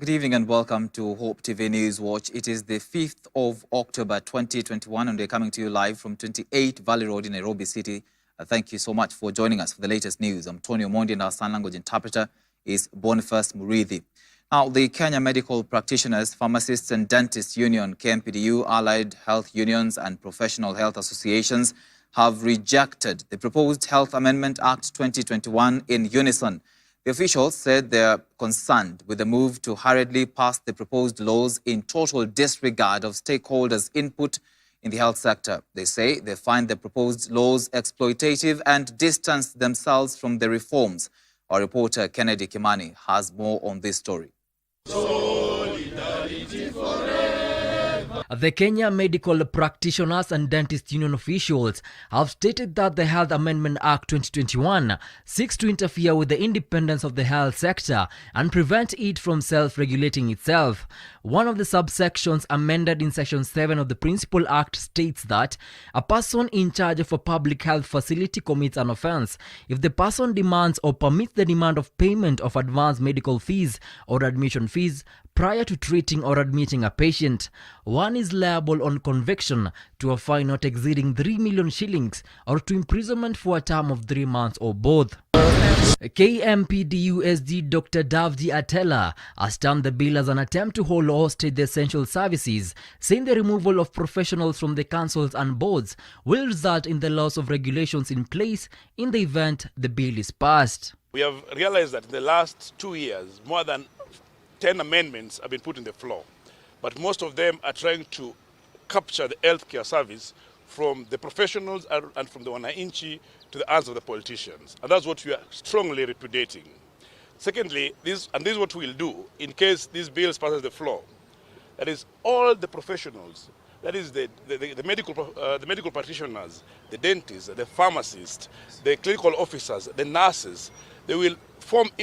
Good evening and welcome to Hope TV News Watch. It is the 5th of October 2021 and we're coming to you live from 28 Valley Road in Nairobi City. Thank you so much for joining us for the latest news. I'm Tony Omondi and our sign language interpreter is Boniface Murithi. Now, the Kenya Medical Practitioners, Pharmacists and Dentists Union, KMPDU, allied health unions and professional health associations have rejected the proposed Health Amendment Act 2021 in unison. The officials said they are concerned with the move to hurriedly pass the proposed laws in total disregard of stakeholders' input in the health sector. They say they find the proposed laws exploitative and distance themselves from the reforms. Our reporter Kennedy Kimani has more on this story. Solidarity forever. The Kenya Medical Practitioners and Dentists Union officials have stated that the Health Amendment Act 2021 seeks to interfere with the independence of the health sector and prevent it from self-regulating itself. One of the subsections amended in Section 7 of the Principal Act states that a person in charge of a public health facility commits an offense if the person demands or permits the demand of payment of advance medical fees or admission fees prior to treating or admitting a patient. One is liable on conviction to a fine not exceeding 3 million shillings or to imprisonment for a term of 3 months or both. KMPDU-SD Dr. Davji Atela has termed the bill as an attempt to hold hostage the essential services, saying the removal of professionals from the councils and boards will result in the loss of regulations in place in the event the bill is passed. We have realized that in the last 2 years, more than 10 amendments have been put in the floor, but most of them are trying to capture the healthcare service from the professionals and from the wananchi to the hands of the politicians. And that's what we are strongly repudiating. Secondly, this is what we'll do in case this bill passes the floor. That is, all the professionals, that is the medical practitioners, the dentists, the pharmacists, the clinical officers, the nurses, they will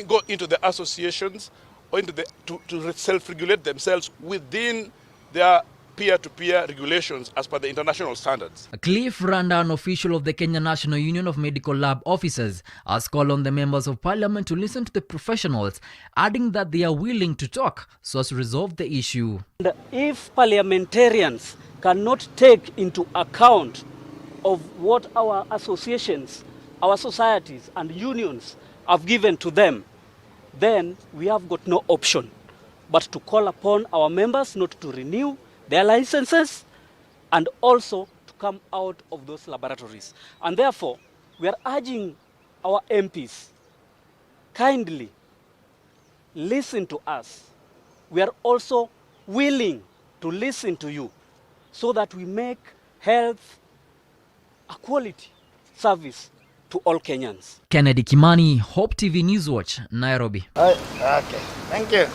go into the associations or into to self-regulate themselves within their peer-to-peer regulations as per the international standards. Cliff Randa, an official of the Kenya National Union of Medical Lab Officers, has called on the members of parliament to listen to the professionals, adding that they are willing to talk so as to resolve the issue. If parliamentarians cannot take into account of what our associations, our societies and unions have given to them, then we have got no option but to call upon our members not to renew their licenses and also to come out of those laboratories. And therefore, we are urging our MPs, kindly listen to us. We are also willing to listen to you so that we make health a quality service to all Kenyans. Kennedy Kimani, Hope TV Newswatch, Nairobi. Okay, thank you.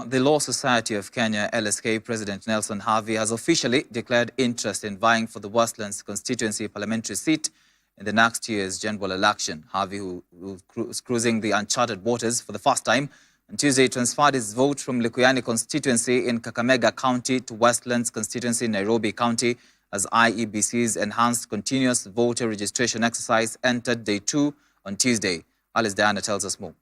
The Law Society of Kenya, LSK President Nelson Havi has officially declared interest in vying for the Westlands constituency parliamentary seat in the next year's general election. Havi, who is cruising the uncharted waters for the first time, on Tuesday transferred his vote from Likuyani constituency in Kakamega County to Westlands constituency in Nairobi County as IEBC's enhanced continuous voter registration exercise entered day 2 on Tuesday. Alice Diana tells us more.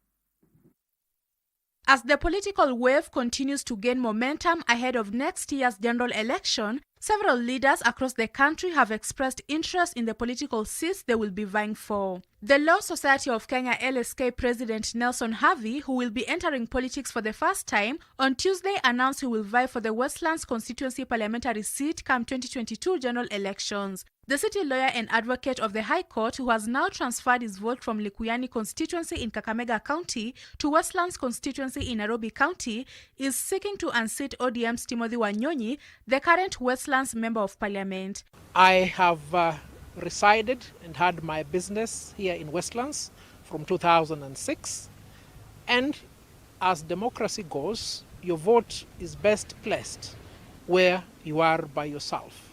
As the political wave continues to gain momentum ahead of next year's general election, several leaders across the country have expressed interest in the political seats they will be vying for. The Law Society of Kenya LSK President Nelson Havi, who will be entering politics for the first time, on Tuesday announced he will vie for the Westlands constituency parliamentary seat come 2022 general elections. The city lawyer and advocate of the High Court, who has now transferred his vote from Likuyani constituency in Kakamega County to Westlands constituency in Nairobi County, is seeking to unseat ODM's Timothy Wanyonyi, the current Westlands Member of Parliament. I have resided and had my business here in Westlands from 2006, and as democracy goes, your vote is best placed where you are by yourself.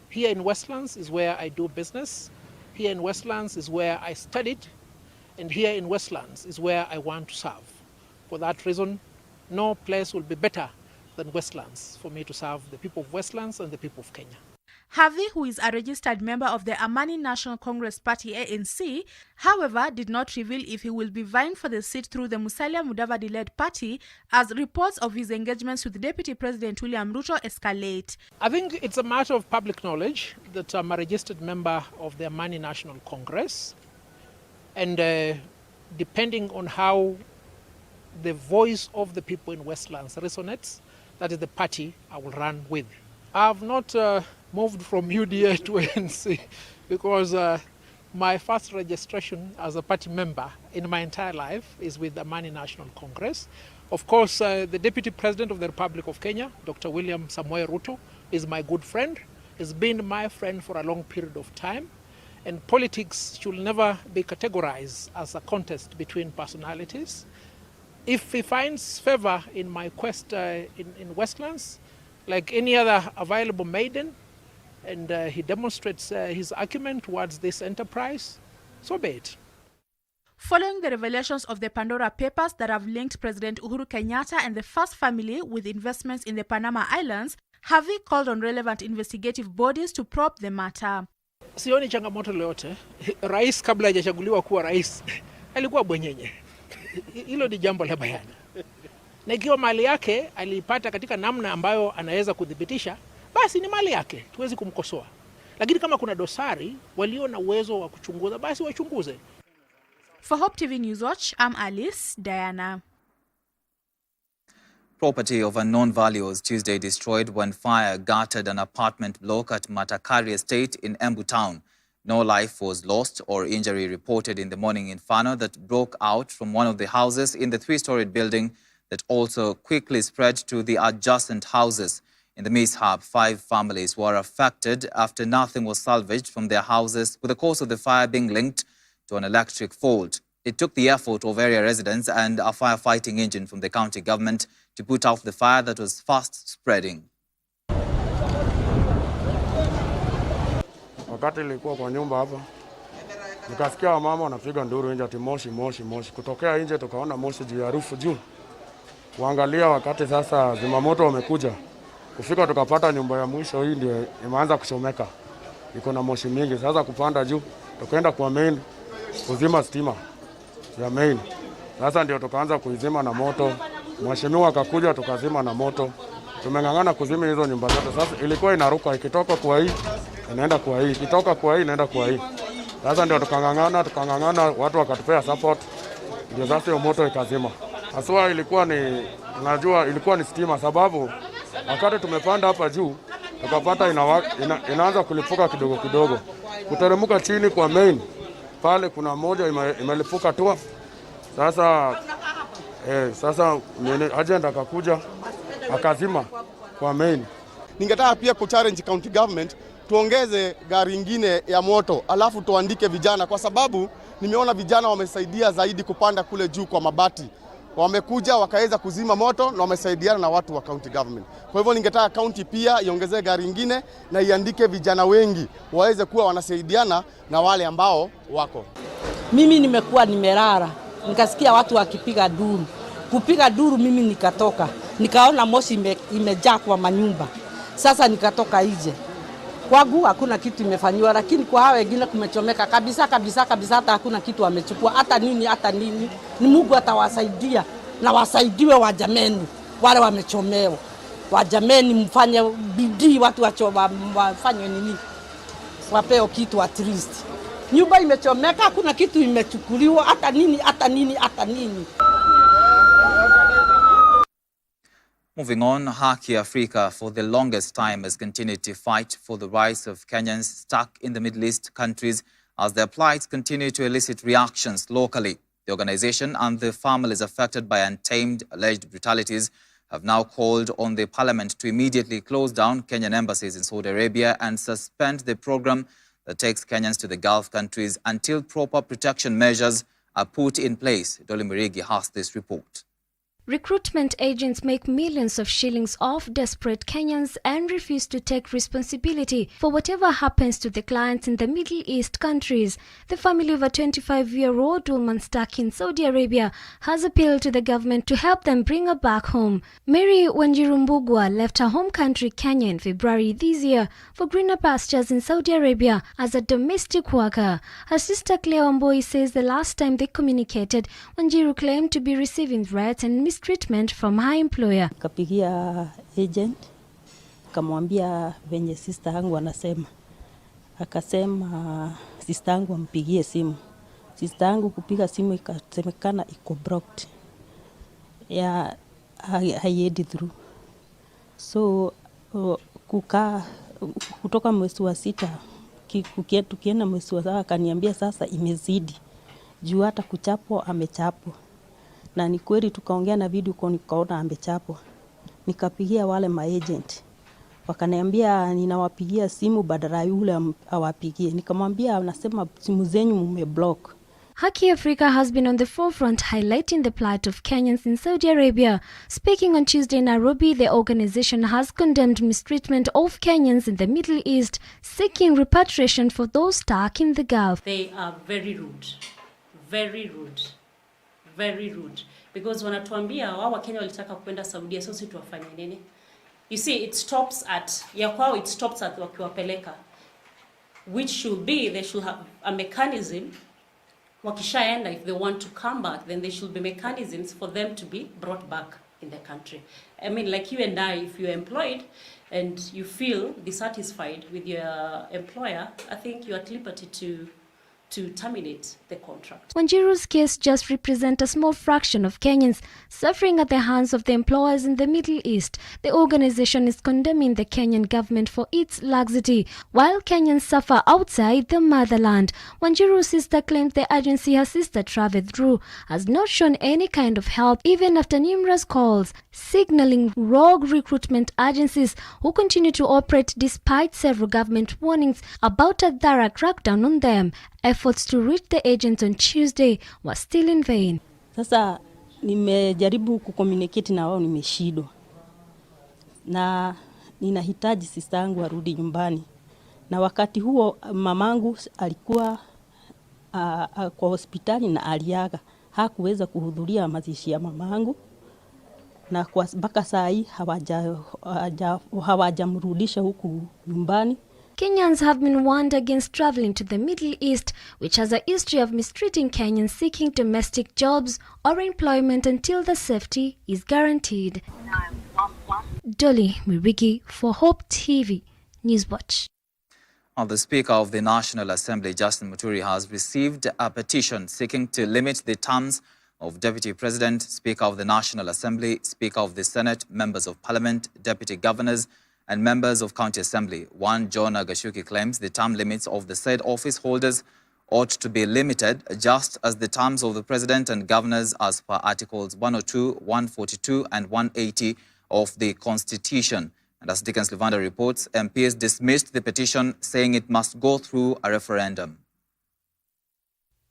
Here in Westlands is where I do business, here in Westlands is where I studied, and here in Westlands is where I want to serve. For that reason, no place will be better than Westlands for me to serve the people of Westlands and the people of Kenya. Harvey, who is a registered member of the Amani National Congress Party ANC, however, did not reveal if he will be vying for the seat through the Musalia Mudavadi-led party as reports of his engagements with Deputy President William Ruto escalate. I think it's a matter of public knowledge that I'm a registered member of the Amani National Congress, and depending on how the voice of the people in Westlands resonates, that is the party I will run with. I have not moved from UDA to ANC because my first registration as a party member in my entire life is with the Amani National Congress. Of course, the Deputy President of the Republic of Kenya, Dr. William Samoei Ruto, is my good friend. He's been my friend for a long period of time. And politics should never be categorized as a contest between personalities. If he finds favor in my quest in Westlands, like any other available maiden, and he demonstrates his acumen towards this enterprise, so be it. Following the revelations of the Pandora Papers that have linked President Uhuru Kenyatta and the First family with investments in the Panama Islands, Harvey called on relevant investigative bodies to probe the matter. Sioni changamoto lolote. Rais kabla hajachaguliwa kuwa rais alikuwa bwenyenye. Hilo ni jambo la bayana. Na ikiwa mali yake alipata katika namna ambayo anaweza kudhibitisha, basi ni mali yake, tuwezi kumkosoa. Lakini kama kuna dosari, walio na uwezo wa kuchunguza, basi wachunguze. For Hope TV Newswatch, I'm Alice Diana. Property of unknown value was Tuesday destroyed when fire gutted an apartment block at Matakari Estate in Embu Town. No life was lost or injury reported in the morning inferno that broke out from one of the houses in the three-storied building that also quickly spread to the adjacent houses. In the mishap, 5 families were affected after nothing was salvaged from their houses, with the cause of the fire being linked to an electric fault. It took the effort of area residents and a firefighting engine from the county government to put out the fire that was fast spreading. Wakati nilikuwa kwa nyumba hapa, nikasikia mama wanapiga nduru nje ati moshi moshi moshi. Kutokea nje tukaona moshi juu ya roof juu. Kuangalia wakati sasa zimamoto wamekuja. Kufika tukapata nyumba ya mwisho hii ndio imeanza kuchomeka. Iko na moshi mingi. Sasa kupanda juu, tukaenda kwa main kuzima stima ya main. Sasa ndio tukaanza kuizima na moto. Mheshimiwa akakuja tukazima na moto. Tumengangana kuzima hizo nyumba zote. Sasa ilikuwa inaruka ikitoka kwa hii inaenda kwa hii, ikitoka kwa hii inaenda kwa hii. Sasa ndio tukangangana watu wakatupea support. Ndio sasa hiyo moto ikazima. Haswa ilikuwa ni tunajua ilikuwa ni stima sababu wakati tumepanda hapa juu tukapata inaanza kulipuka kidogo kidogo. Kuteremka chini kwa main pale kuna moja imelipuka tu. Sasa agent akakuja akazima kwa main. Ningetaka pia kuchallenge county government tuongeze gari ingine ya moto alafu tuandike vijana, kwa sababu nimeona vijana wamesaidia zaidi kupanda kule juu kwa mabati. Wamekuja wakaweza kuzima moto na wamesaidiana na watu wa county government. Kwa hivyo ningetaka county pia iongezee gari ingine na iandike vijana wengi waweze kuwa wanasaidiana na wale ambao wako. Mimi nimekuwa nimelala, nikasikia watu wakipiga duru. Kupiga duru mimi nikatoka. Nikaona moshi imejaa kwa manyumba. Sasa nikatoka nje. Kwangu hakuna kitu imefanywa, lakini kwa hao wengine kumechomeka kabisa kabisa kabisa, hata hakuna kitu wamechukua hata nini. Ni Mungu atawasaidia na wasaidiwe wajameni wale wamechomewa. Wajameni mfanye bidii, watu wafanye nini? Wapeo kitu at least. Nyumba imechomeka, hakuna kitu imechukuliwa hata nini. Moving on, Haki Africa for the longest time has continued to fight for the rights of Kenyans stuck in the Middle East countries as their plights continue to elicit reactions locally. The organization and the families affected by untamed alleged brutalities have now called on the parliament to immediately close down Kenyan embassies in Saudi Arabia and suspend the program that takes Kenyans to the Gulf countries until proper protection measures are put in place. Dolly Mirigi has this report. Recruitment agents make millions of shillings off desperate Kenyans and refuse to take responsibility for whatever happens to the clients in the Middle East countries. The family of a 25-year-old woman stuck in Saudi Arabia has appealed to the government to help them bring her back home. Mary Wanjiru left her home country Kenya in February this year for greener pastures in Saudi Arabia as a domestic worker. Her sister Claire Wamboi says the last time they communicated, Wanjiru claimed to be receiving threats and mistreatment from her employer. Kapigia agent, kamwambia venye sister yangu anasema. Akasema sister yangu ampigie simu. Sister yangu kupiga simu ikasemekana iko blocked. Ya haiendi through. So kutoka mwezi wa 6 tukienda mwezi wa 7 akaniambia sasa imezidi. Juu hata kuchapwa amechapwa. Na ni kweli tukaongea na video kwa nikaona amechapwa. Nikapigia wale maagent. Wakaniambia ninawapigia simu badala yule awapigie. Nikamwambia anasema simu zenyu mmeblock. Haki Africa has been on the forefront highlighting the plight of Kenyans in Saudi Arabia. Speaking on Tuesday in Nairobi, the organization has condemned mistreatment of Kenyans in the Middle East, seeking repatriation for those stuck in the Gulf. They are very rude. Very rude. Very rude. Because wanatuambia wao Kenya walitaka kwenda Saudi, sasa tuwafanye nini? You see, it stops at it stops at wakiwapeleka, which should be they should have a mechanism. Wakishaenda, if they want to come back, then there should be mechanisms for them to be brought back in the country. I mean, like you and I, if you're employed and you feel dissatisfied with your employer, I think you're at liberty to terminate the contract. Wanjiru's case just represents a small fraction of Kenyans suffering at the hands of the employers in the Middle East. The organization is condemning the Kenyan government for its laxity, while Kenyans suffer outside the motherland. Wanjiru's sister claims the agency her sister traveled through has not shown any kind of help even after numerous calls, signaling rogue recruitment agencies who continue to operate despite several government warnings about a thorough crackdown on them. Efforts to reach the agents on Tuesday were still in vain. Sasa nimejaribu kucommunicate na wao nimeshindwa. Na ninahitaji sister yangu arudi nyumbani. Na wakati huo mamangu alikuwa kwa hospitali na aliaga. Hakuweza kuhudhuria mazishi ya mamangu. Na kwa mpaka saa hii hawajamrudisha huku nyumbani. Kenyans have been warned against traveling to the Middle East, which has a history of mistreating Kenyans seeking domestic jobs or employment until the safety is guaranteed. Dolly Mirigi for Hope TV Newswatch. The Speaker of the National Assembly, Justin Muturi, has received a petition seeking to limit the terms of Deputy President, Speaker of the National Assembly, Speaker of the Senate, Members of Parliament, Deputy Governors, and members of County Assembly. One Jonah Gashuki claims the term limits of the said office holders ought to be limited just as the terms of the President and Governors as per Articles 102, 142 and 180 of the Constitution. And as Dickens Levander reports, MPs dismissed the petition, saying it must go through a referendum.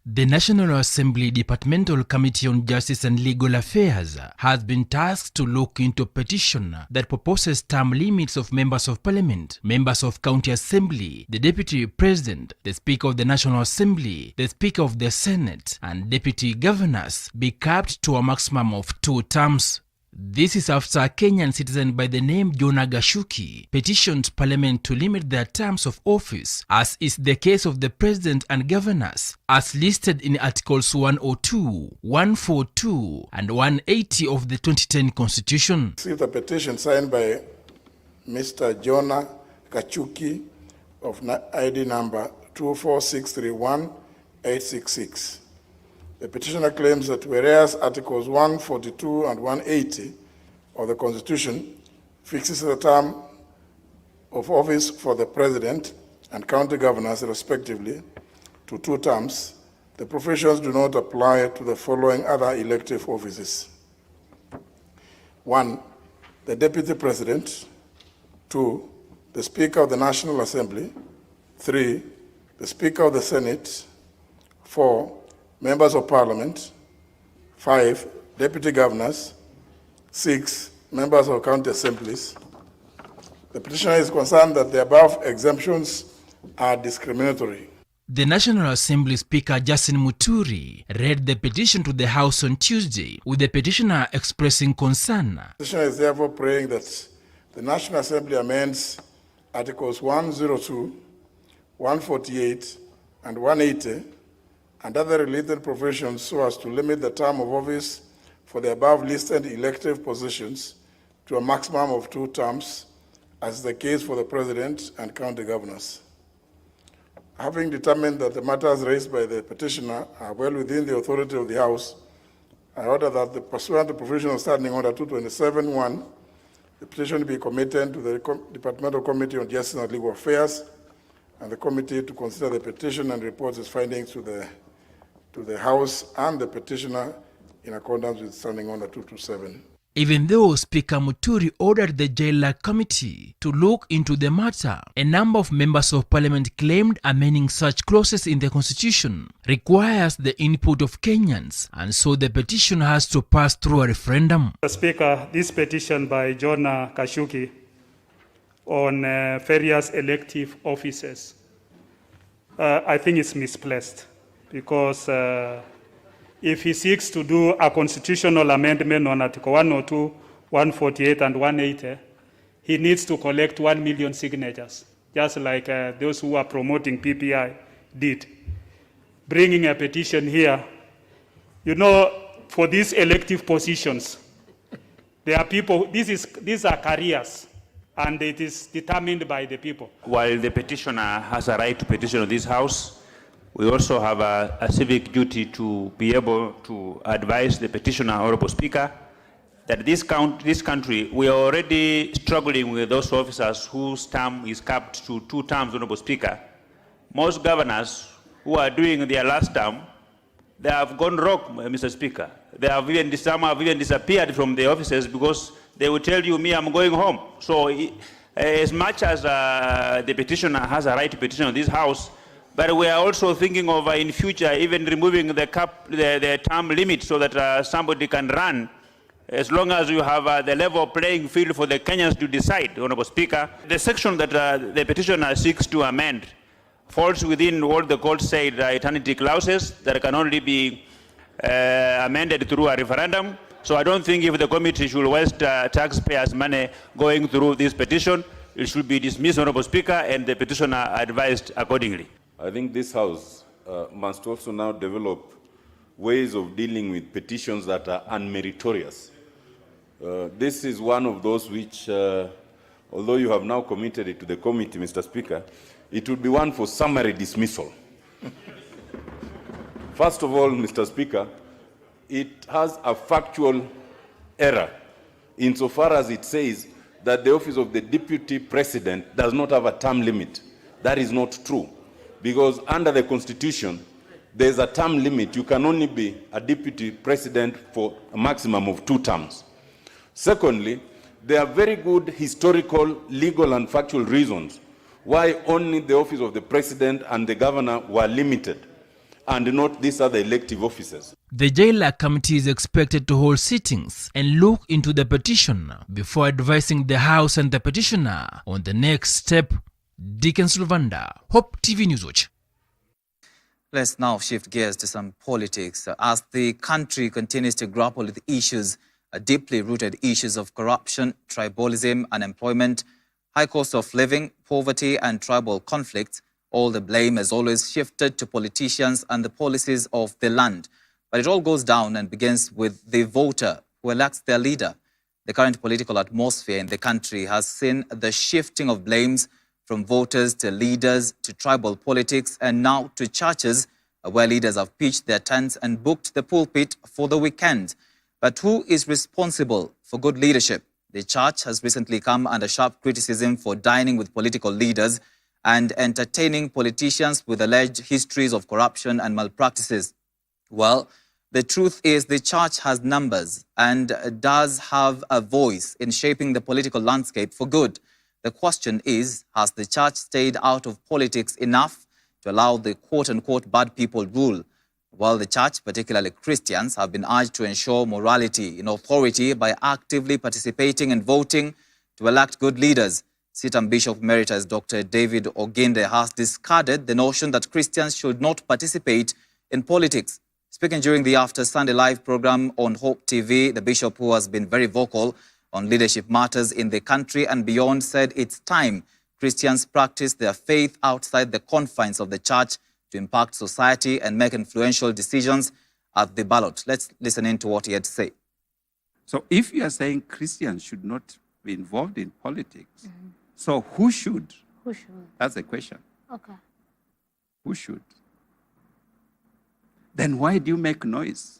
The National Assembly Departmental Committee on Justice and Legal Affairs has been tasked to look into a petition that proposes term limits of members of parliament, members of county assembly, the deputy president, the speaker of the National Assembly, the speaker of the Senate, and deputy governors be capped to a maximum of 2 terms. This is after a Kenyan citizen by the name Jonah Gashuki petitioned Parliament to limit their terms of office, as is the case of the President and Governors, as listed in Articles 102, 142 and 180 of the 2010 Constitution. Received a petition signed by Mr. Jonah Gashuki of ID number 24631-866. The petitioner claims that whereas Articles 142 and 180 of the Constitution fixes the term of office for the President and county governors respectively to 2 terms, the provisions do not apply to the following other elective offices. 1. The Deputy President. 2. The Speaker of the National Assembly. 3. The Speaker of the Senate. 4. Members of Parliament. 5. Deputy Governors. 6 members of county assemblies. The petitioner is concerned that the above exemptions are discriminatory. The National Assembly Speaker Justin Muturi read the petition to the House on Tuesday, with the petitioner expressing concern. The petitioner is therefore praying that the National Assembly amends Articles 102, 148, and 180 and other related provisions so as to limit the term of office for the above listed elective positions to a maximum of 2 terms, as is the case for the President and county governors. Having determined that the matters raised by the petitioner are well within the authority of the House, I order that, pursuant to provision of Standing Order 227(1), the petition be committed to the Departmental Committee on Justice and Legal Affairs, and the committee to consider the petition and report its findings to the House and the petitioner in accordance with Standing Order 227. Even though Speaker Muturi ordered the Jailer Committee to look into the matter, a number of members of parliament claimed amending such clauses in the constitution requires the input of Kenyans, and so the petition has to pass through a referendum. Mr. Speaker, this petition by John Kashuki on various elective offices, I think it's misplaced, because if he seeks to do a constitutional amendment on Article 102, 148, and 180, he needs to collect 1 million signatures, just like those who are promoting PPI did. Bringing a petition here, you know, for these elective positions, there are people, these are careers, and it is determined by the people. While the petitioner has a right to petition this House, we also have a civic duty to be able to advise the petitioner, Honorable Speaker, that this country, we are already struggling with those officers whose term is capped to 2 terms, Honorable Speaker. Most governors who are doing their last term, they have gone rogue, Mr. Speaker. Some have even disappeared from the offices because they will tell you, me, I'm going home. So as much as the petitioner has a right to petition on this House, but we are also thinking of in future even removing the term limit so that somebody can run, as long as you have the level playing field for the Kenyans to decide, Honorable Speaker. The section that the petitioner seeks to amend falls within what the court said eternity clauses that can only be amended through a referendum. So I don't think if the committee should waste taxpayers' money going through this petition, it should be dismissed, Honorable Speaker, and the petitioner advised accordingly. I think this House must also now develop ways of dealing with petitions that are unmeritorious. This is one of those which, although you have now committed it to the committee, Mr. Speaker, it would be one for summary dismissal. First of all, Mr. Speaker, it has a factual error insofar as it says that the office of the Deputy President does not have a term limit. That is not true. Because under the Constitution, there's a term limit. You can only be a Deputy President for a maximum of 2 terms. Secondly, there are very good historical, legal, and factual reasons why only the office of the President and the Governor were limited, and not these other elective offices. The Jailer Committee is expected to hold sittings and look into the petition before advising the House and the petitioner on the next step. Dickens Luvanda, Hope TV Newswatch. Let's now shift gears to some politics. As the country continues to grapple with issues, deeply rooted issues of corruption, tribalism, unemployment, high cost of living, poverty, and tribal conflicts, all the blame has always shifted to politicians and the policies of the land. But it all goes down and begins with the voter who elects their leader. The current political atmosphere in the country has seen the shifting of blames from voters to leaders to tribal politics and now to churches, where leaders have pitched their tents and booked the pulpit for the weekend. But who is responsible for good leadership? The church has recently come under sharp criticism for dining with political leaders and entertaining politicians with alleged histories of corruption and malpractices. Well, the truth is the church has numbers and does have a voice in shaping the political landscape for good. The question is, has the church stayed out of politics enough to allow the quote-unquote bad people rule? while the church, particularly Christians, have been urged to ensure morality in authority by actively participating and voting to elect good leaders. CITAM Bishop Emeritus Dr. David Oginde has discarded the notion that Christians should not participate in politics. Speaking during the After Sunday Live program on Hope TV, the bishop, who has been very vocal on leadership matters in the country and beyond, said it's time Christians practice their faith outside the confines of the church to impact society and make influential decisions at the ballot. Let's listen in to what he had to say. So if you are saying Christians should not be involved in politics, so who should? Who should? That's the question. Okay. Who should? Then why do you make noise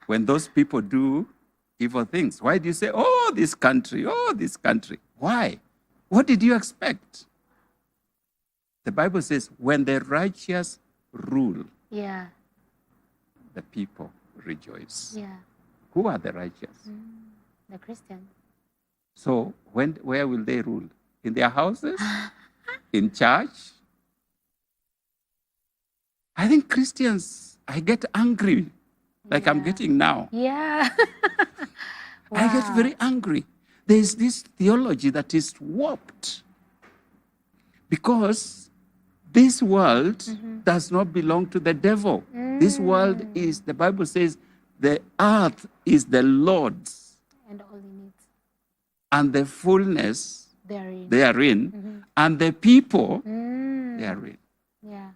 when those people do evil things? Why do you say, oh, this country, oh, this country? Why? What did you expect? The Bible says, when the righteous rule, Yeah. the people rejoice. Yeah. Who are the righteous? The Christian. So where will they rule? In their houses? In church? I think Christians, I get angry like I'm getting now. Yeah. I get very angry. There's this theology that is warped because this world does not belong to the devil. This world is, the Bible says, the earth is the Lord's And all he needs. and the fullness Therein. therein, and the people therein. Yeah.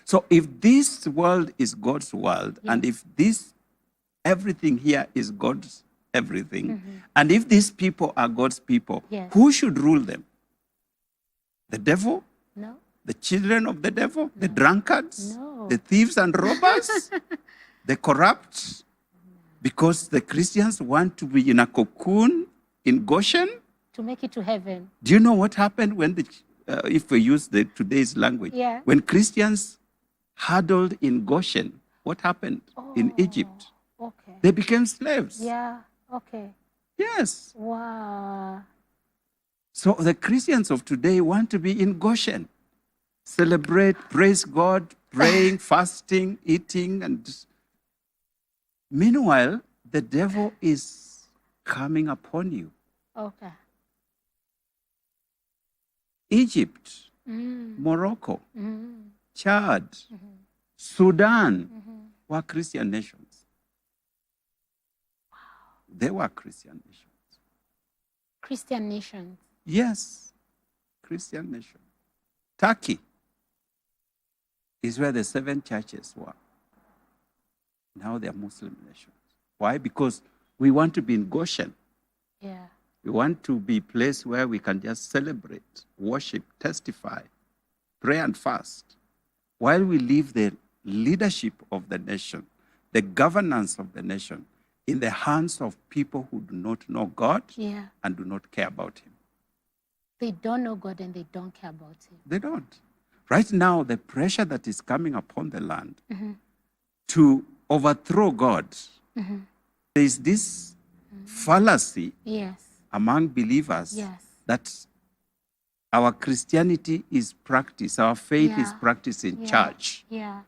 So if this world is God's world, and if this everything here is God's everything, and if these people are God's people, Yes. who should rule them? The devil? No. The children of the devil? The drunkards? No. The thieves and robbers? The corrupt? Because the Christians want to be in a cocoon in Goshen? To make it to heaven. Do you know what happened when if we use today's language? Yeah. When Christians huddled in Goshen, what happened in Egypt? Okay. They became slaves. Yeah. Okay. Yes. Wow. So the Christians of today want to be in Goshen. Celebrate, praise God, praying, fasting, eating. And meanwhile, the devil is coming upon you. Okay. Egypt, Morocco, Chad, Sudan were Christian nations. They were Christian nations. Christian nations. Yes, Christian nation. Turkey is where the 7 churches were. Now they are Muslim nations. Why? Because we want to be in Goshen. Yeah. We want to be a place where we can just celebrate, worship, testify, pray and fast, while we leave the leadership of the nation, the governance of the nation, in the hands of people who do not know God Yeah. and do not care about him. They don't know God and they don't care about him. They don't. Right now, the pressure that is coming upon the land Mhm. to overthrow God, Mhm. there is this fallacy Yes. among believers Yes. that our Christianity is practice, our faith is Yeah. practiced in Yeah. church, Yeah.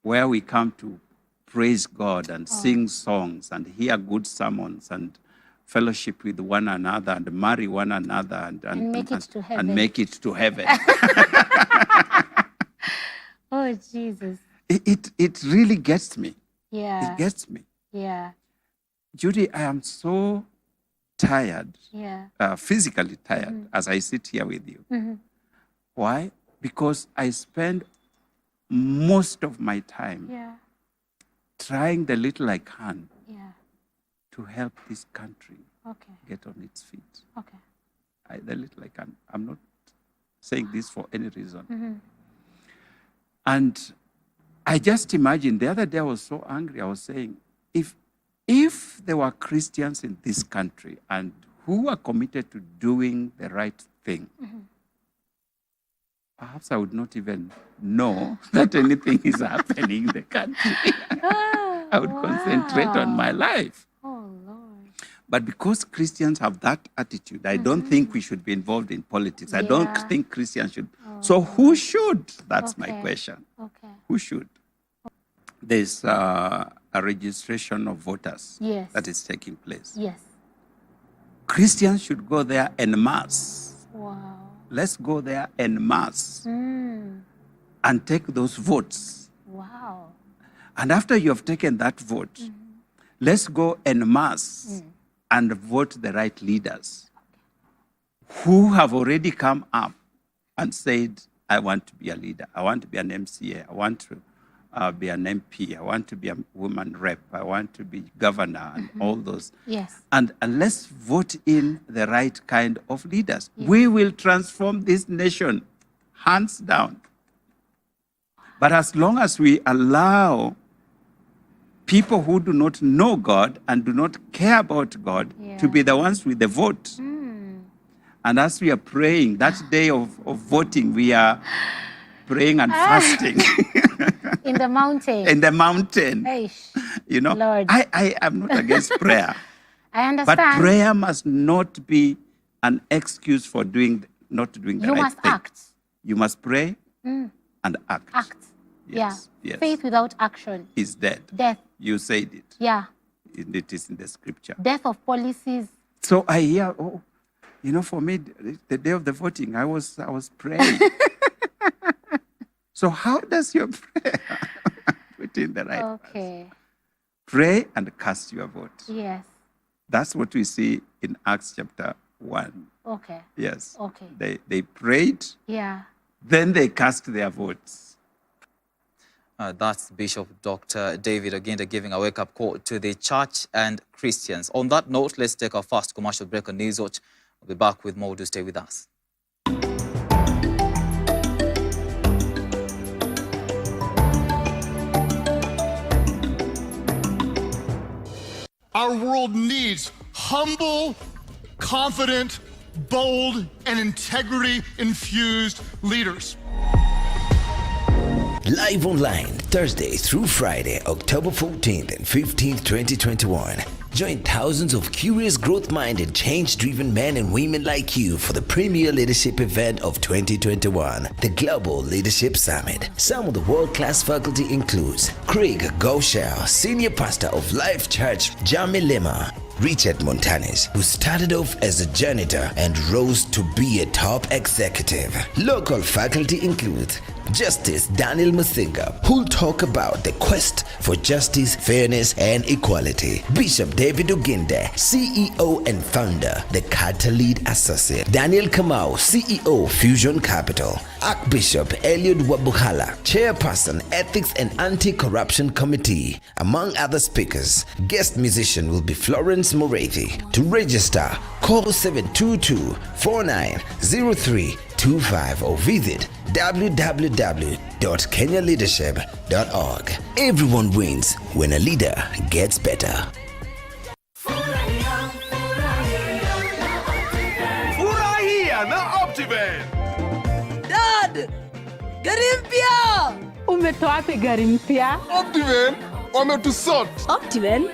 where we come to praise God and sing songs and hear good sermons and fellowship with one another and marry one another And make it to heaven. and make it to heaven. Oh, Jesus. It really gets me. Yeah. It gets me. Yeah. Judy, I am so tired, Yeah. physically tired, as I sit here with you. Mhm. Why? Because I spend most of my time Yeah. trying the little I can Yeah. to help this country Okay. get on its feet. Okay. The little I can. I'm not saying this for any reason. Mhm. And I just imagine, the other day I was so angry, I was saying, if there were Christians in this country and who are committed to doing the right thing, perhaps I would not even know that anything is happening in the country. I would concentrate on my life. Oh, Lord. But because Christians have that attitude, I don't think we should be involved in politics. I don't Yeah. think Christians should. So who should? That's my Okay. question. Okay. Who should? there's a registration of voters Yes. that is taking place. Yes. Christians should go there en masse. Wow. Let's go there en masse Mm. and take those votes. Wow. And after you have taken that vote, let's go en masse and vote the right leaders who have already come up and said, I want to be a leader. I want to be an MCA. I want to be an MP. I want to be a woman rep. I want to be governor and all those. Yes. And let's vote in the right kind of leaders. We will transform this nation, hands down. But as long as we allow people who do not know God and do not care about God to be the ones with the vote, and as we are praying, that day of voting, we are praying and fasting. In the mountain. In the mountain. Eish. You know, Lord. I am not against prayer. I understand. But prayer must not be an excuse for not doing the You right must thing. act. You must pray Mm. and act. Act. Yes, Yeah. yes. Faith without action. Is dead. Death. You said it. Yeah. It is in the scripture. Death of policies. So I hear, for me, the day of the voting, I was praying. So how does your prayer put in the right Okay. Pray and cast your vote. Yes. That's what we see in Acts chapter 1. Okay. Yes. Okay. They prayed, Yeah. then they cast their votes. That's Bishop Dr. David Oginda giving a wake-up call to the church and Christians. On that note, let's take our first commercial break on News Watch. We'll be back with more. Do stay with us. Our world needs humble, confident, bold, and integrity-infused leaders. Live online, Thursday through Friday, October 14th and 15th, 2021. Join thousands of curious, growth-minded, change-driven men and women like you for the premier leadership event of 2021, the Global Leadership Summit. Some of the world-class faculty includes Craig Goshel, Senior Pastor of Life Church, Jami Lima, Richard Montanes, who started off as a janitor and rose to be a top executive. Local faculty include Justice Daniel Musinga, who'll talk about the quest for justice, fairness, and equality. Bishop David Oginda, CEO and founder, the Carter Lead Associate. Daniel Kamau, CEO, Fusion Capital. Archbishop Eliud Wabuhala, Chairperson, Ethics and Anti-Corruption Committee. Among other speakers, guest musician will be Florence Moretti. To register, call 722-490325 or visit www.kenyaleadership.org. Everyone wins when a leader gets better. Furahia na Optiven. Dad, gari mpya. Umetoa wapi gari mpya? Optiven wametusort. Optiven?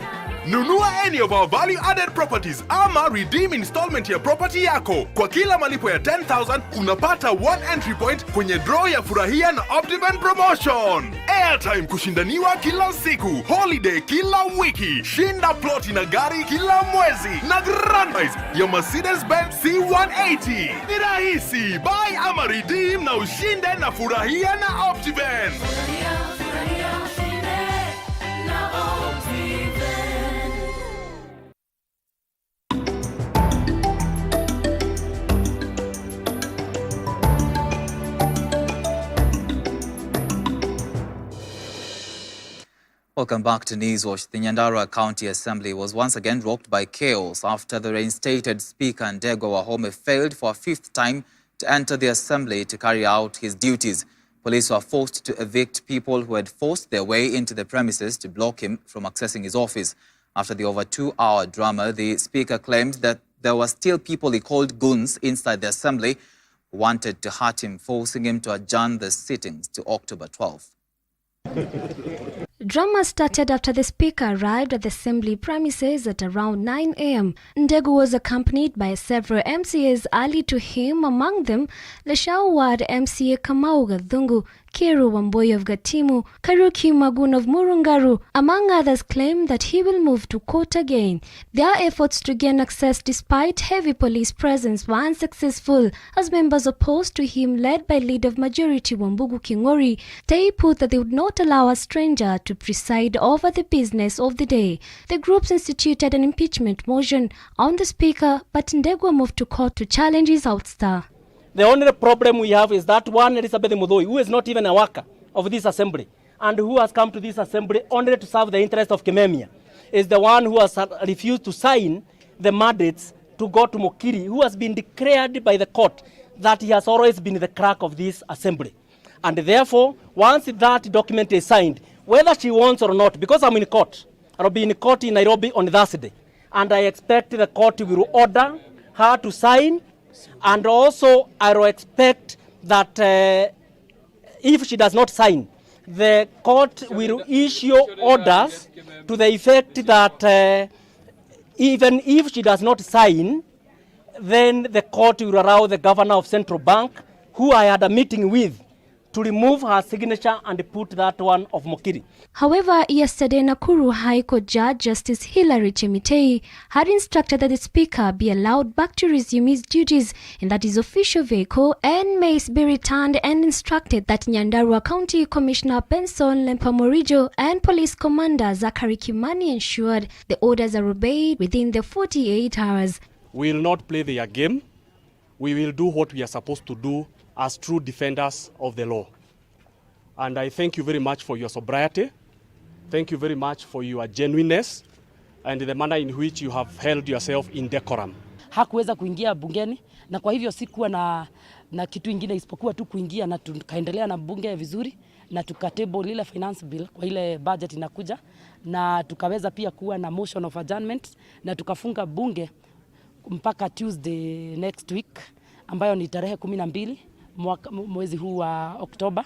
Nunua any of our value-added properties ama redeem installment ya property yako. Kwa kila malipo ya 10,000 unapata 1 entry point kwenye draw ya Furahia na Optiven promotion. Airtime kushindaniwa kila siku, holiday kila wiki, shinda ploti na gari kila mwezi na grand prize ya Mercedes-Benz C180. Ni rahisi, buy ama redeem na ushinde na Furahia na Optiven. Welcome back to Newswatch. The Nyandarua County Assembly was once again rocked by chaos after the reinstated Speaker Ndegwa Wahome failed for a fifth time to enter the Assembly to carry out his duties. Police were forced to evict people who had forced their way into the premises to block him from accessing his office. After the over 2-hour drama, the Speaker claimed that there were still people he called goons inside the Assembly who wanted to hurt him, forcing him to adjourn the sittings to October 12th. Drama started after the Speaker arrived at the Assembly premises at around 9 a.m. Ndegwa was accompanied by several MCAs early to him, among them Leshau Ward MCA Kamau Gathungu, Kiru Wamboi of Gatimu, Karuki Magun of Murungaru, among others, claim that he will move to court again. Their efforts to gain access despite heavy police presence were unsuccessful, as members opposed to him, led by Leader of Majority Wambugu Kingori, they put that they would not allow a stranger to preside over the business of the day. The groups instituted an impeachment motion on the Speaker, but Ndegwa moved to court to challenge his ouster. The only problem we have is that one Elizabeth Mudhoi, who is not even a worker of this assembly, and who has come to this assembly only to serve the interest of Kimemia, is the one who has refused to sign the mandates to go to Mokiri, who has been declared by the court that he has always been the clerk of this assembly. And therefore, once that document is signed, whether she wants or not, because I'm in court, I'll be in court in Nairobi on Thursday, and I expect the court will order her to sign. And also, I will expect that if she does not sign, the court will issue orders to the effect that even if she does not sign, then the court will allow the governor of Central Bank, who I had a meeting with, to remove her signature and put that one of Mokiri. However, yesterday Nakuru High Court Judge Justice Hilary Chemitei had instructed that the Speaker be allowed back to resume his duties in that his official vehicle and may be returned, and instructed that Nyandarua County Commissioner Benson Lempamorijo and Police Commander Zachary Kimani ensured the orders are obeyed within the 48 hours. We will not play their game. We will do what we are supposed to do as true defenders of the law. And I thank you very much for your sobriety. Thank you very much for your genuineness and the manner in which you have held yourself in decorum. Hakuweza kuingia bungeni, na kwa hivyo sikuwa na kitu ingine isipokuwa tu kuingia, na tukaendelea na bunge vizuri, na tukatable ile finance bill kwa ile budget inakuja, na tukaweza pia kuwa na motion of adjournment, na tukafunga bunge mpaka Tuesday next week, ambayo ni tarehe 12 mwezi huu wa Oktoba.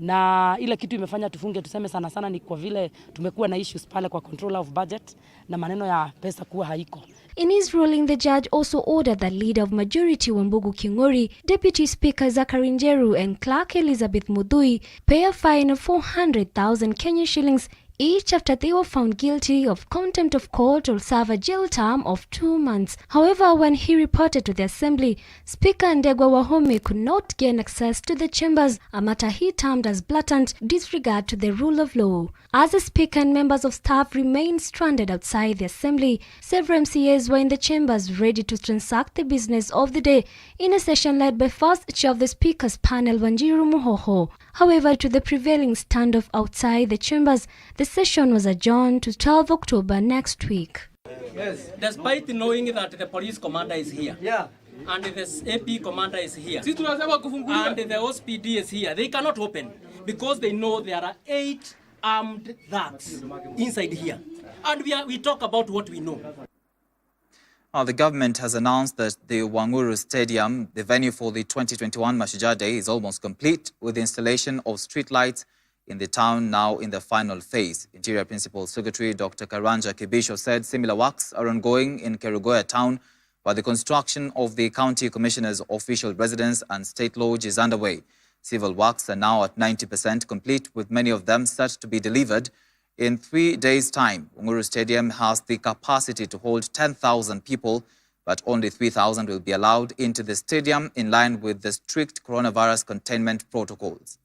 Na ile kitu imefanya tufunge tuseme sana sana ni kwa vile tumekuwa na issues pale kwa control of budget na maneno ya pesa kuwa haiko. In his ruling, the judge also ordered that Leader of Majority Wambugu Kingori, Deputy Speaker Zachary Njeru and Clerk Elizabeth Mudhui pay a fine of 400,000 Kenyan shillings each after they were found guilty of contempt of court or serve a jail term of 2 months. However, when he reported to the assembly, Speaker Ndegwa Wahome could not gain access to the chambers, a matter he termed as blatant disregard to the rule of law. As the Speaker and members of staff remained stranded outside the assembly, several MCAs were in the chambers ready to transact the business of the day in a session led by first chair of the Speaker's panel, Wanjiru Muhoho. However, to the prevailing standoff outside the chambers, the session was adjourned to 12 October next week. Yes, despite knowing that the police commander is here, and the AP commander is here, and the OSPD is here, they cannot open because they know there are 8 armed thugs inside here. And we talk about what we know. The government has announced that the Wanguru Stadium, the venue for the 2021 Mashujaa Day, is almost complete, with the installation of street lights in the town now in the final phase. Interior Principal Secretary Dr. Karanja Kibisho said similar works are ongoing in Kerugoya town, while the construction of the County Commissioner's official residence and state lodge is underway. Civil works are now at 90% complete, with many of them set to be delivered in 3 days' time. Wanguru Stadium has the capacity to hold 10,000 people, but only 3,000 will be allowed into the stadium in line with the strict coronavirus containment protocols.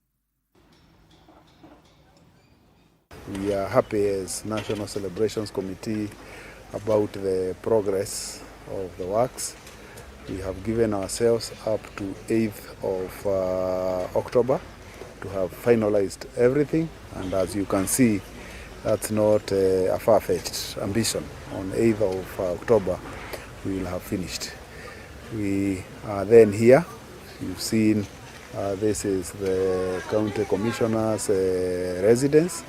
We are happy as National Celebrations Committee about the progress of the works. We have given ourselves up to 8th of October to have finalized everything, and as you can see, that's not a far-fetched ambition. On 8th of October, we will have finished. We are then here. You've seen this is the County Commissioner's residence.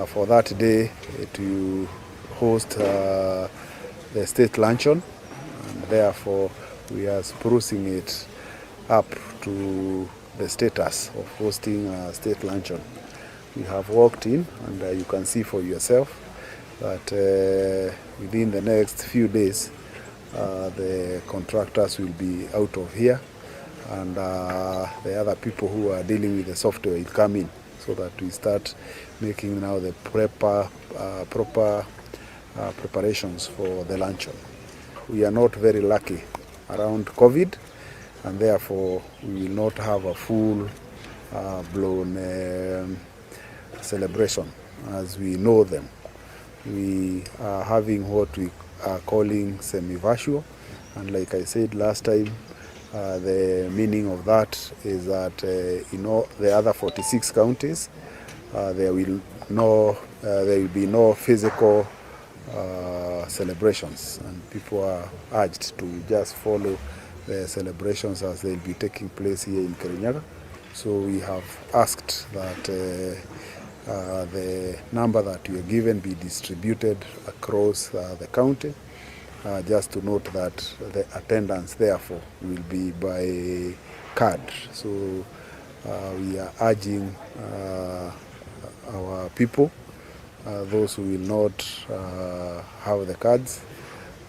For that day to host the state luncheon, and therefore we are sprucing it up to the status of hosting a state luncheon. We have walked in, and you can see for yourself that within the next few days the contractors will be out of here, and the other people who are dealing with the software will come in so that we start making now the proper preparations for the luncheon. We are not very lucky around COVID, and therefore we will not have a full blown celebration as we know them. We are having what we are calling semi-virtual, and like I said last time, the meaning of that is that in all the other 46 counties, there will be no physical celebrations, and people are urged to just follow the celebrations as they'll be taking place here in Kirinyaga. So we have asked that the number that we are given be distributed across the county. Just to note that the attendance therefore will be by card. So we are urging our people, those who will not have the cards,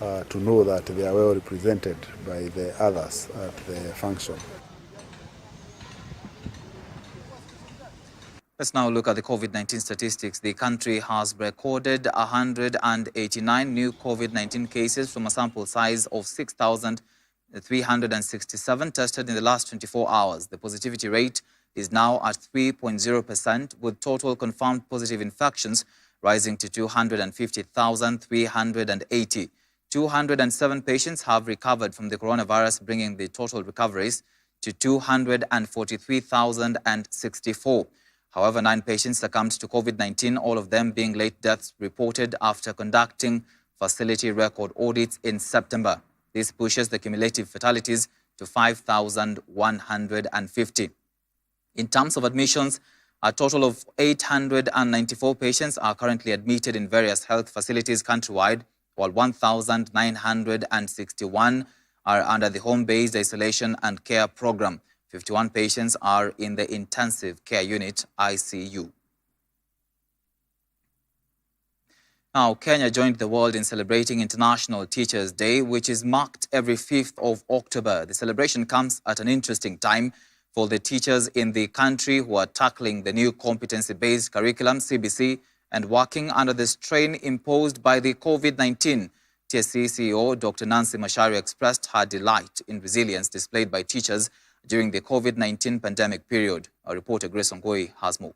to know that they are well represented by the others at the function. Let's now look at the COVID-19 statistics. The country has recorded 189 new COVID-19 cases from a sample size of 6,367 tested in the last 24 hours. The positivity rate is now at 3.0%, with total confirmed positive infections rising to 250,380. 207 patients have recovered from the coronavirus, bringing the total recoveries to 243,064. However, 9 patients succumbed to COVID-19, all of them being late deaths reported after conducting facility record audits in September. This pushes the cumulative fatalities to 5,150. In terms of admissions, a total of 894 patients are currently admitted in various health facilities countrywide, while 1,961 are under the home-based isolation and care program. 51 patients are in the intensive care unit, ICU. Now, Kenya joined the world in celebrating International Teachers' Day, which is marked every 5th of October. The celebration comes at an interesting time for the teachers in the country who are tackling the new competency-based curriculum, CBC, and working under the strain imposed by the COVID-19. TSC CEO Dr. Nancy Macharia expressed her delight in resilience displayed by teachers during the COVID-19 pandemic period. Our reporter Grace Ongoi has more.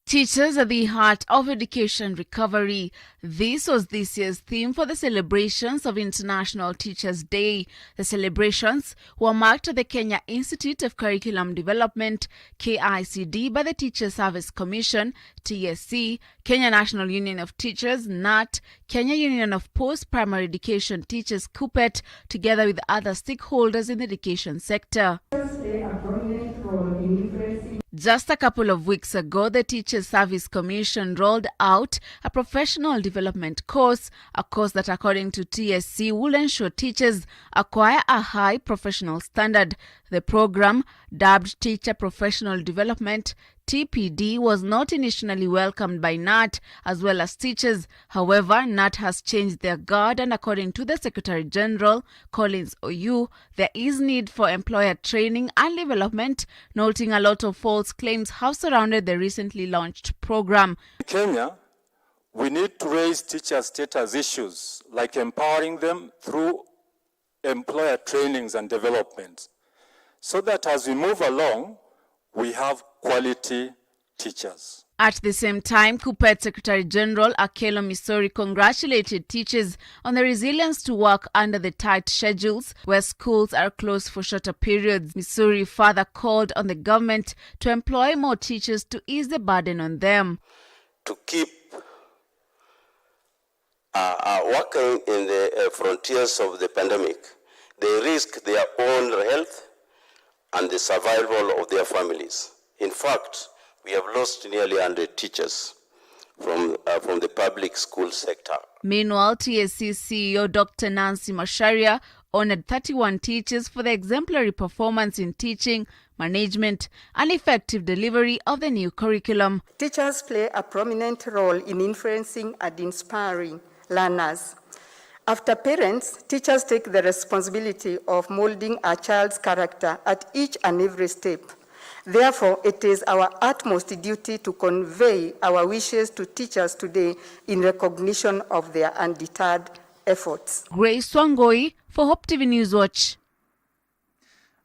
Teachers are the heart of education recovery. This was this year's theme for the celebrations of International Teachers' Day. The celebrations were marked at the Kenya Institute of Curriculum Development, KICD, by the Teacher Service Commission, TSC, Kenya National Union of Teachers, NAT, Kenya Union of Post-Primary Education Teachers, KUPPET, together with other stakeholders in the education sector. Just a couple of weeks ago, the Teacher Service Commission rolled out a professional development course, a course that, according to TSC, will ensure teachers acquire a high professional standard. The program, dubbed Teacher Professional Development, TPD, was not initially welcomed by NAT as well as teachers. However, NAT has changed their guard, and according to the Secretary General, Collins Oyu, there is need for employer training and development, noting a lot of false claims have surrounded the recently launched program. In Kenya, we need to raise teacher status issues like empowering them through employer trainings and development, so that as we move along, we have quality teachers. At the same time, KUPPET Secretary General Akelo Misori congratulated teachers on the resilience to work under the tight schedules where schools are closed for shorter periods. Misori further called on the government to employ more teachers to ease the burden on them. To keep working in the frontiers of the pandemic, they risk their own health and the survival of their families. In fact, we have lost nearly 100 teachers from the public school sector. Meanwhile, TSC CEO Dr. Nancy Macharia honored 31 teachers for the exemplary performance in teaching, management, and effective delivery of the new curriculum. Teachers play a prominent role in influencing and inspiring learners. After parents, teachers take the responsibility of molding our child's character at each and every step. Therefore, it is our utmost duty to convey our wishes to teachers today in recognition of their undeterred efforts. Grace Wangoi for Hope TV News Watch.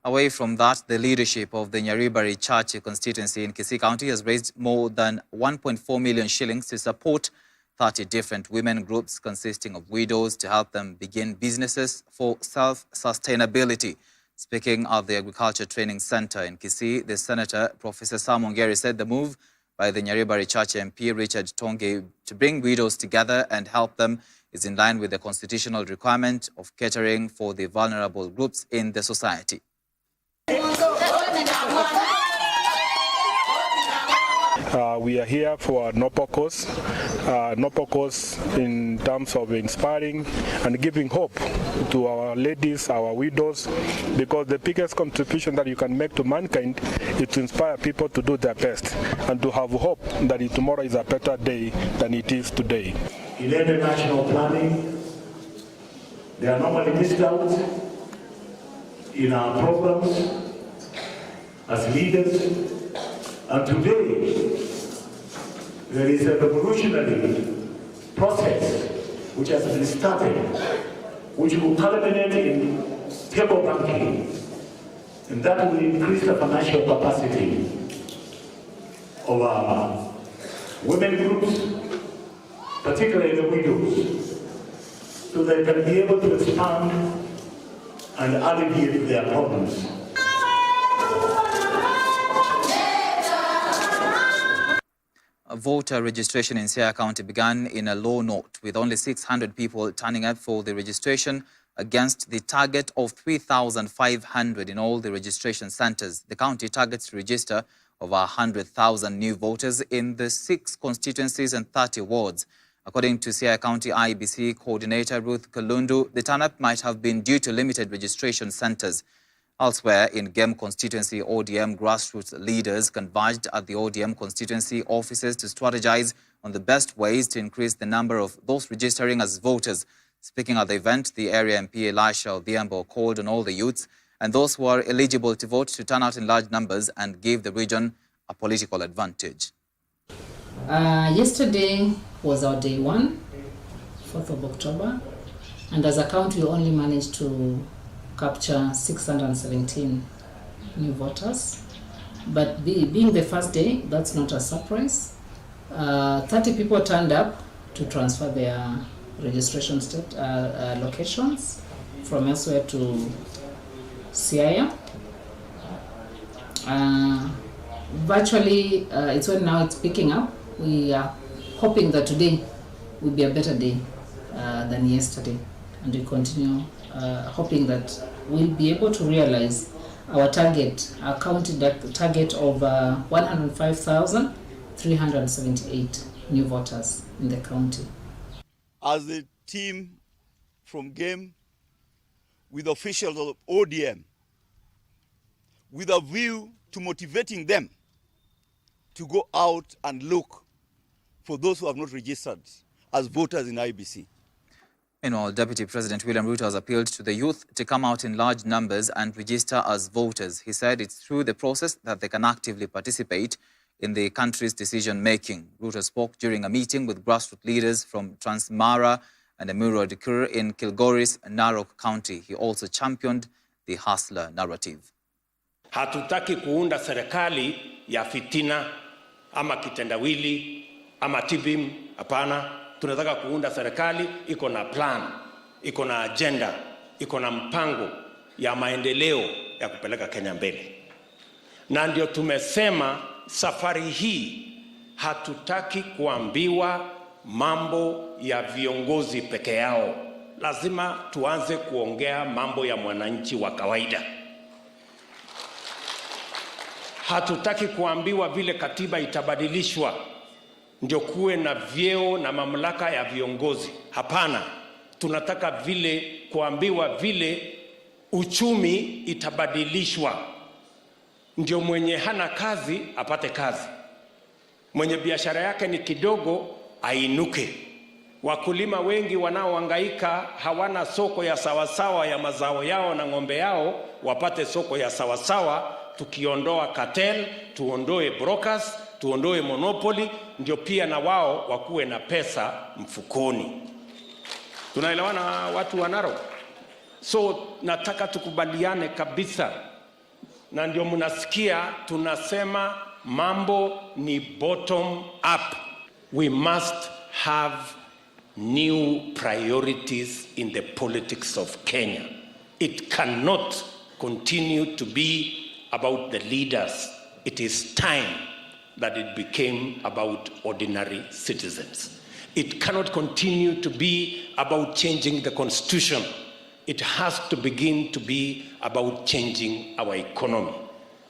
Away from that, the leadership of the Nyaribari Church constituency in Kisii County has raised more than 1.4 million shillings to support 30 different women groups consisting of widows to help them begin businesses for self-sustainability. Speaking at the Agriculture Training Center in Kisii, the Senator, Professor Sam Ongeri, said the move by the Nyaribari Church MP, Richard Tonge, to bring widows together and help them is in line with the constitutional requirement of catering for the vulnerable groups in the society. We are here for Nopo cause in terms of inspiring and giving hope to our ladies, our widows, because the biggest contribution that you can make to mankind is to inspire people to do their best and to have hope that tomorrow is a better day than it is today. In any national planning, they are normally missed out in our programs as leaders, and today there is a revolutionary process which has been started, which will culminate in table banking, and that will increase the financial capacity of our women groups, particularly the widows, so they can be able to expand and alleviate their problems. Voter registration in Siaya County began in a low note, with only 600 people turning up for the registration against the target of 3,500 in all the registration centers. The county targets to register over 100,000 new voters in the 6 constituencies and 30 wards. According to Siaya County IEBC coordinator Ruth Kalundu, the turn-up might have been due to limited registration centers. Elsewhere, in Gem constituency, ODM grassroots leaders converged at the ODM constituency offices to strategize on the best ways to increase the number of those registering as voters. Speaking at the event, the area MP Elisha Odhiambo called on all the youths and those who are eligible to vote to turn out in large numbers and give the region a political advantage. Yesterday was our day 1, 4th of October, and as a county we only managed to capture 617 new voters. But being the first day, that's not a surprise. 30 people turned up to transfer their registration locations from elsewhere to Siaya. Virtually, now it's picking up. We are hoping that today will be a better day than yesterday, and we continue hoping that we'll be able to realize our target, our county target of 105,378 new voters in the county. As a team from GEM, with officials of ODM, with a view to motivating them to go out and look for those who have not registered as voters in IEBC. Meanwhile, Deputy President William Ruto has appealed to the youth to come out in large numbers and register as voters. He said it's through the process that they can actively participate in the country's decision-making. Ruto spoke during a meeting with grassroots leaders from Transmara and Emuru Dikir in Kilgoris, Narok County. He also championed the hustler narrative. Hatutaki kuunda serikali ya fitina ama kitendawili ama tibim, hapana. Tunataka kuunda serikali iko na plan, iko na agenda, iko na mpango ya maendeleo ya kupeleka Kenya mbele. Na ndio tumesema safari hii hatutaki kuambiwa mambo ya viongozi peke yao. Lazima tuanze kuongea mambo ya mwananchi wa kawaida. Hatutaki kuambiwa vile katiba itabadilishwa ndio kuwe na vyeo na mamlaka ya viongozi. Hapana, tunataka vile kuambiwa vile uchumi itabadilishwa ndio mwenye hana kazi apate kazi, mwenye biashara yake ni kidogo ainuke, Wakulima wengi wanaohangaika hawana soko ya sawasawa ya mazao yao na ng'ombe yao wapate soko ya sawasawa. Tukiondoa cartel, tuondoe brokers, tuondoe monopoly, ndio pia na wao wakuwe na pesa mfukoni. Tunaelewana watu wa Narok? So nataka tukubaliane kabisa, na ndio mnasikia tunasema mambo ni bottom up. We must have new priorities in the politics of Kenya. It cannot continue to be about the leaders. It is time that it became about ordinary citizens. It cannot continue to be about changing the constitution. It has to begin to be about changing our economy.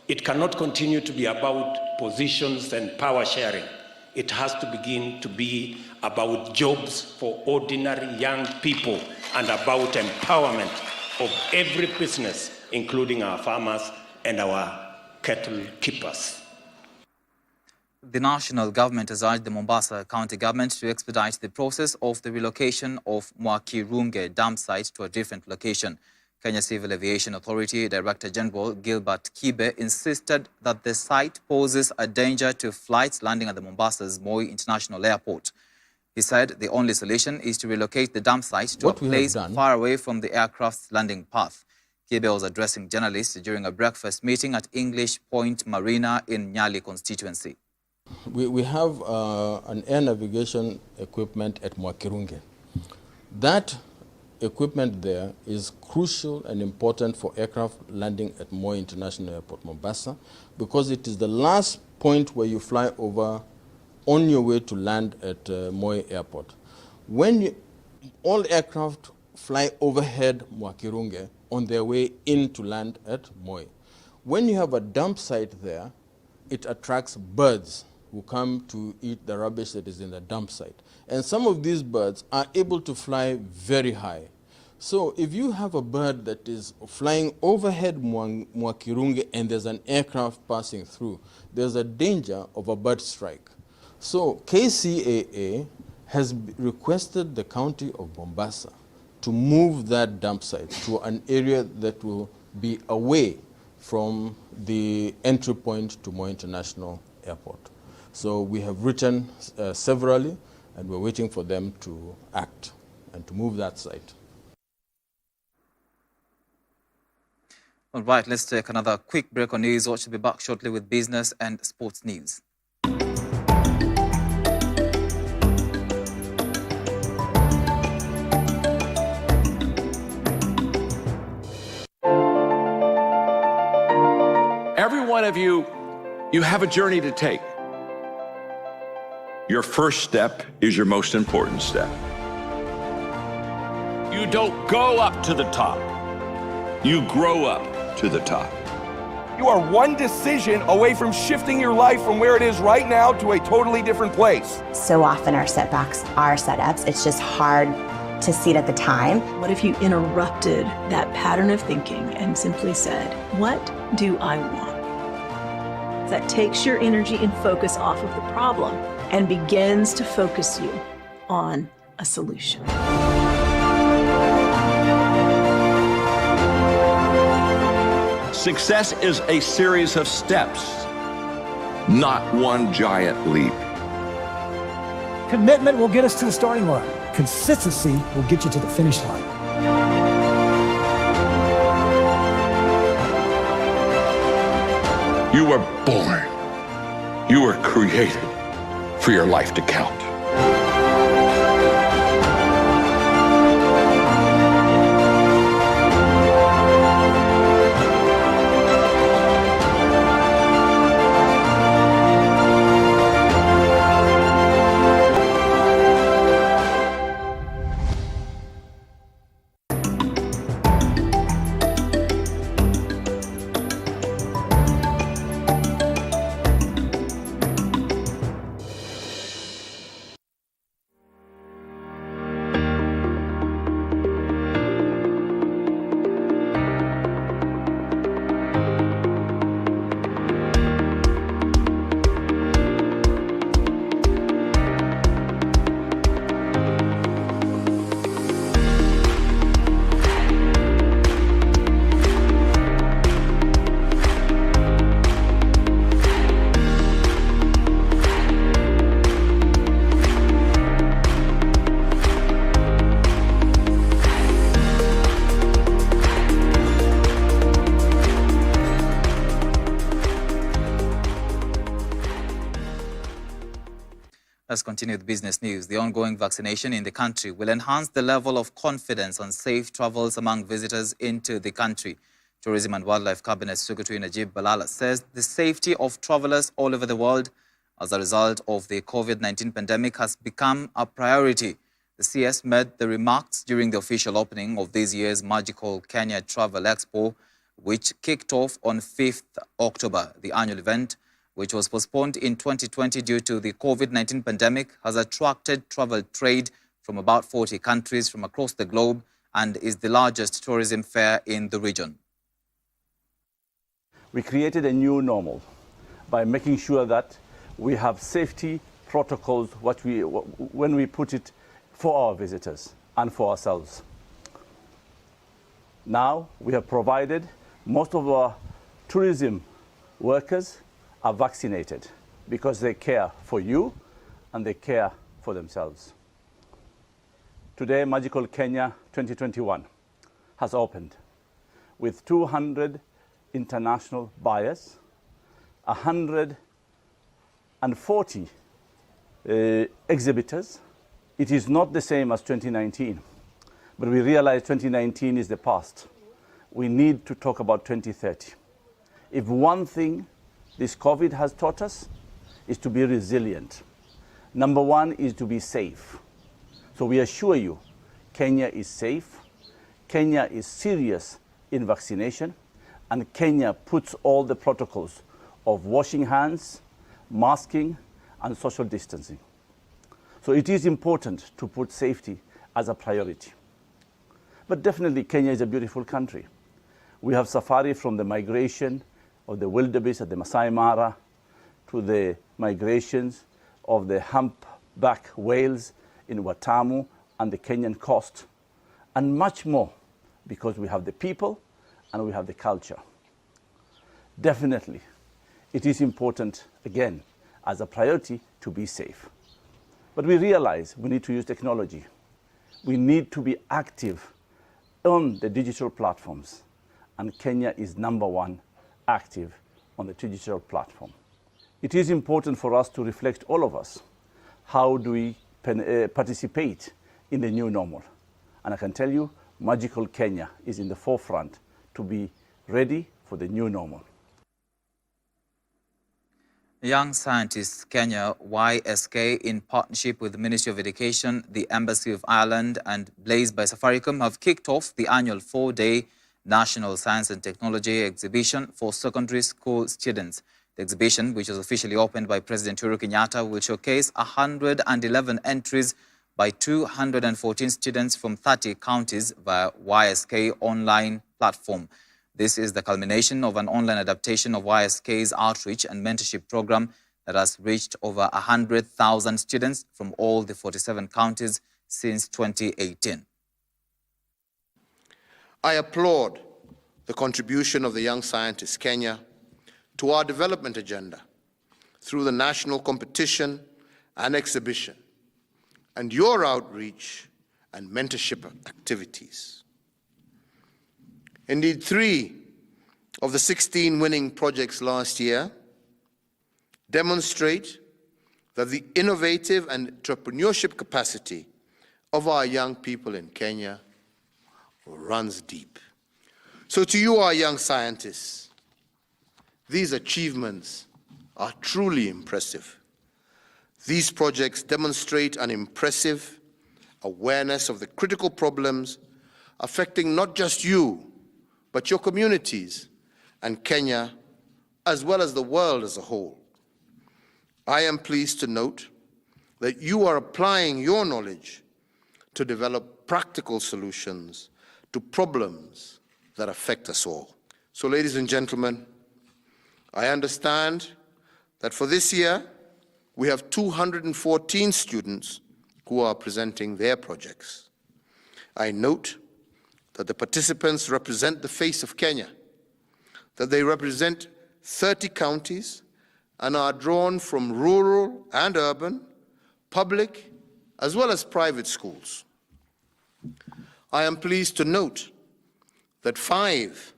It cannot continue to be about positions and power sharing. It has to begin to be about jobs for ordinary young people and about empowerment of every business, including our farmers and our cattle keepers. The national government has urged the Mombasa County government to expedite the process of the relocation of Mwakirunge dam site to a different location. Kenya Civil Aviation Authority Director General Gilbert Kibe insisted that the site poses a danger to flights landing at the Mombasa's Moi International Airport. He said the only solution is to relocate the dam site to a place far away from the aircraft's landing path. Kibe was addressing journalists during a breakfast meeting at English Point Marina in Nyali constituency. We have an air navigation equipment at Mwakirunge. That equipment there is crucial and important for aircraft landing at Moi International Airport, Mombasa, because it is the last point where you fly over on your way to land at Moi Airport. When all aircraft fly overhead Mwakirunge on their way in to land at Moi. When you have a dump site there, it attracts birds who come to eat the rubbish that is in the dump site. And some of these birds are able to fly very high. So if you have a bird that is flying overhead Mwakirunge and there's an aircraft passing through, there's a danger of a bird strike. So KCAA has requested the county of Mombasa to move that dump site to an area that will be away from the entry point to Moi International Airport. So we have written severally, and we're waiting for them to act and to move that site. All right, let's take another quick break on News Watch. We'll be back shortly with business and sports news. Every one of you have a journey to take. Your first step is your most important step. You don't go up to the top. You grow up to the top. You are one decision away from shifting your life from where it is right now to a totally different place. So often our setbacks are setups. It's just hard to see it at the time. What if you interrupted that pattern of thinking and simply said, what do I want? That takes your energy and focus off of the problem and begins to focus you on a solution. Success is a series of steps, not one giant leap. Commitment will get us to the starting line. Consistency will get you to the finish line. You were born. You were created for your life to count. Let's continue with business news. The ongoing vaccination in the country will enhance the level of confidence on safe travels among visitors into the country. Tourism and Wildlife Cabinet Secretary Najib Balala says the safety of travelers all over the world as a result of the COVID-19 pandemic has become a priority. The CS made the remarks during the official opening of this year's Magical Kenya Travel Expo, which kicked off on 5th October. The annual event, which was postponed in 2020 due to the COVID-19 pandemic, has attracted travel trade from about 40 countries from across the globe and is the largest tourism fair in the region. We created a new normal by making sure that we have safety protocols when we put it for our visitors and for ourselves. Now we have provided most of our tourism workers are vaccinated because they care for you and they care for themselves. Today, Magical Kenya 2021 has opened with 200 international buyers, 140 exhibitors. It is not the same as 2019, but we realize 2019 is the past. We need to talk about 2030. If one thing this COVID has taught us is to be resilient. Number one is to be safe. So we assure you, Kenya is safe, Kenya is serious in vaccination, and Kenya puts all the protocols of washing hands, masking, and social distancing. So it is important to put safety as a priority. But definitely Kenya is a beautiful country. We have safari from the migration of the wildebeest at the Masai Mara to the migrations of the humpback whales in Watamu and the Kenyan coast, and much more, because we have the people and we have the culture. Definitely, it is important, again, as a priority to be safe. But we realize we need to use technology. We need to be active on the digital platforms, and Kenya is #1 active on the digital platform. It is important for us to reflect, all of us, how do we participate in the new normal. And I can tell you, Magical Kenya is in the forefront to be ready for the new normal. Young Scientists Kenya, YSK, in partnership with the Ministry of Education, the Embassy of Ireland and Blaze by Safaricom, have kicked off the annual 4-day National Science and Technology exhibition for secondary school students. The exhibition, which was officially opened by President Uhuru Kenyatta, will showcase 111 entries by 214 students from 30 counties via YSK online platform. This is the culmination of an online adaptation of YSK's outreach and mentorship program that has reached over 100,000 students from all the 47 counties since 2018. I applaud the contribution of the Young Scientists Kenya to our development agenda through the national competition and exhibition and your outreach and mentorship activities. Indeed, 3 of the 16 winning projects last year demonstrate that the innovative and entrepreneurship capacity of our young people in Kenya runs deep. So to you, our young scientists, these achievements are truly impressive. These projects demonstrate an impressive awareness of the critical problems affecting not just you, but your communities and Kenya, as well as the world as a whole. I am pleased to note that you are applying your knowledge to develop practical solutions to problems that affect us all. So, ladies and gentlemen, I understand that for this year, we have 214 students who are presenting their projects. I note that the participants represent the face of Kenya, that they represent 30 counties and are drawn from rural and urban, public, as well as private schools. I am pleased to note that 5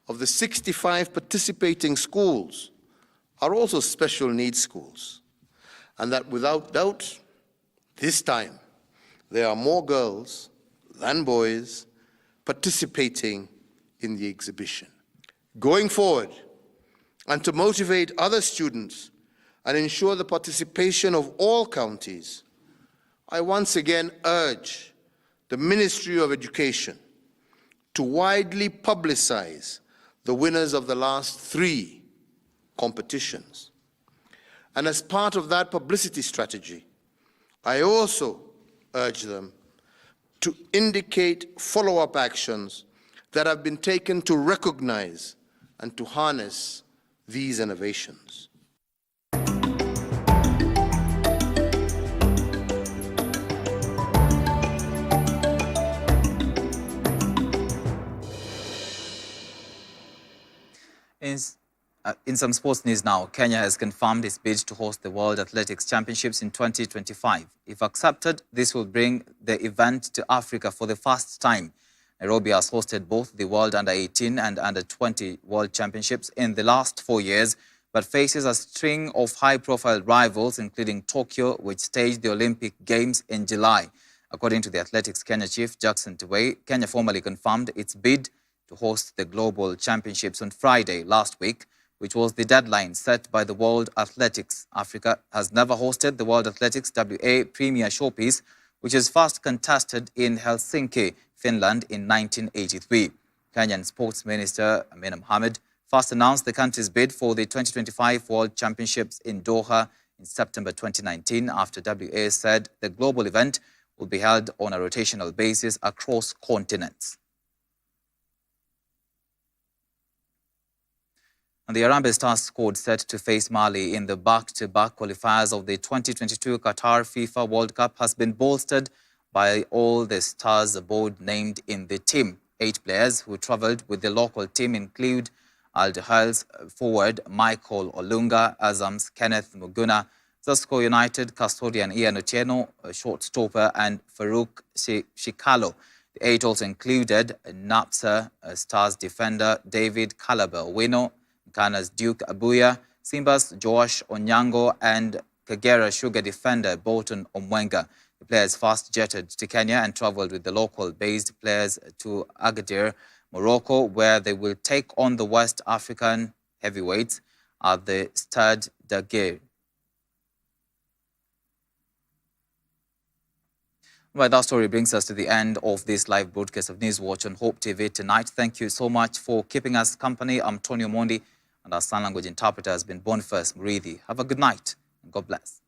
of the 65 participating schools are also special needs schools, and that without doubt, this time, there are more girls than boys participating in the exhibition. Going forward, and to motivate other students and ensure the participation of all counties, I once again urge the Ministry of Education to widely publicize the winners of the last 3 competitions. And as part of that publicity strategy, I also urge them to indicate follow-up actions that have been taken to recognize and to harness these innovations. In some sports news now, Kenya has confirmed its bid to host the World Athletics Championships in 2025. If accepted, this will bring the event to Africa for the first time. Nairobi has hosted both the World Under-18 and Under-20 World Championships in the last 4 years, but faces a string of high-profile rivals, including Tokyo, which staged the Olympic Games in July. According to the Athletics Kenya chief, Jackson Tuwei, Kenya formally confirmed its bid to host the Global Championships on Friday last week, which was the deadline set by the World Athletics. Africa has never hosted the World Athletics WA Premier Showpiece, which is first contested in Helsinki, Finland in 1983. Kenyan Sports Minister Amina Mohamed first announced the country's bid for the 2025 World Championships in Doha in September 2019 after WA said the global event will be held on a rotational basis across continents. And the Harambee Stars squad set to face Mali in the back-to-back qualifiers of the 2022 Qatar FIFA World Cup has been bolstered by all the Stars board named in the team. 8 players who travelled with the local team include Al Hil's forward Michael Olunga, Azam's Kenneth Muguna, Zasco United custodian Ian Otieno, short stopper, and Farouk Shikalo. The 8 also included Napsa Stars defender David Calabar-Owino, Ghana's Duke Abuya, Simba's Josh Onyango, and Kagera Sugar defender Bolton Omwenga. The players first jetted to Kenya and travelled with the local-based players to Agadir, Morocco, where they will take on the West African heavyweights at the Stade d'Aguirre. Well, that story brings us to the end of this live broadcast of Newswatch on Hope TV tonight. Thank you so much for keeping us company. I'm Tony Omondi, and our sign language interpreter has been Boniface Murithi. Have a good night, and God bless.